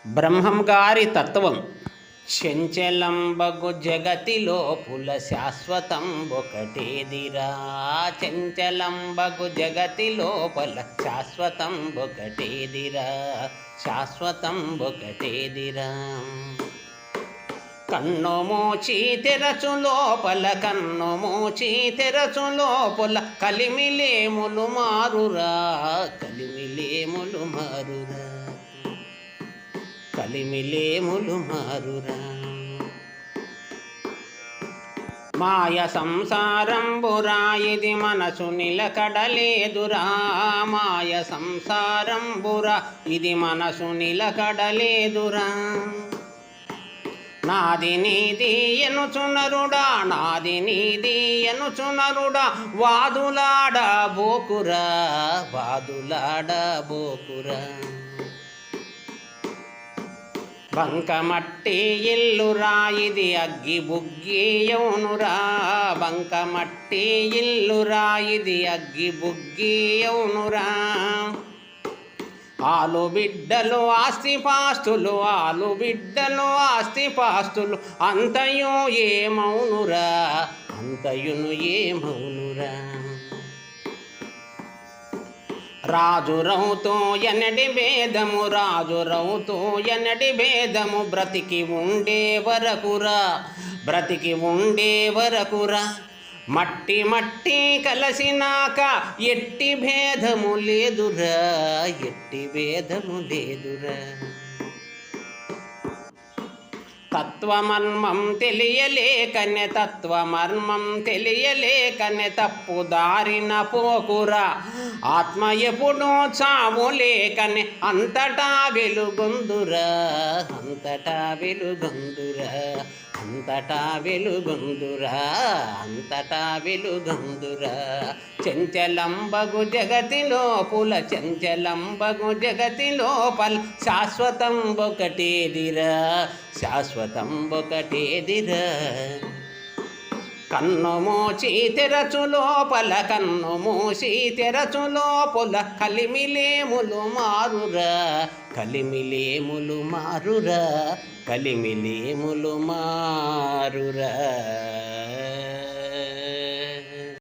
బ్రహ్మం గారి తత్వం చెంచలంబగు జగతి లోపుల శాశ్వతం ఒకటేదిరా. చెంచలంబగు జగతి లోపల శాశ్వతం ఒకటేదిరా. శాశ్వతం ఒకటేదిరా. కన్ను మూచి తెరచు లోపల, కన్ను మూచి తెరచు లోపల కలిమిలేములు మారురా. కలిమిలేములు మారురా. కలిమిలేములు మారురా. మాయ సంసారంబురా ఇది మనసు నిలకడలేదురా. మాయ సంసారంబురా ఇది మనసు నిలకడలేదురా. నాది నీది ఎనుచునరుడా, నాది నీది ఎనుచునరుడా, వాదులాడా బోకురా. వాదులాడా బోకురా. బంకమట్టి ఇల్లురా ఇది అగ్గి బుగ్గి యౌనురా. బంకమట్టి ఇల్లురా ఇది అగ్గి బుగ్గి యౌనురా. ఆలు బిడ్డలు ఆస్తిపాస్తులు, ఆలు బిడ్డలు ఆస్తిపాస్తులు అంతయు ఏమౌనురా. అంతయును ఏమౌనురా. రాజు రౌతో ఎనడి భేదము, రాజు రౌతో ఎనడి భేదము బ్రతికి ఉండే వరకురా. బ్రతికి ఉండే వరకురా. మట్టి మట్టి కలసినాక ఎట్టి భేదము లేదురా. ఎట్టి భేదము లేదురా. తత్వమర్మం తెలియలేకనే, తత్వమర్మం తెలియలేకనే తప్పు దారిన పోకురా. ఆత్మ ఎప్పుడూ చావు లేకనే అంతటా వెలుగొందురా. అంతటా వెలుగొందురా. అంతటా వెలుగొందురా. అంతటా వెలుగొందురా. చెంచలంబగు జగతి లోపుల, చెంచలంబగు జగతి లోపల శాశ్వతం ఒకటేదిరా. శాశ్వతం ఒకటేదిరా. కన్ను మూచి తెరచు లోపల, కన్ను మూసి తెరచు లోపల కలిమిలేములు మారురా. కలిమిలేములు మారురా. కలిమిలేములు మారురా.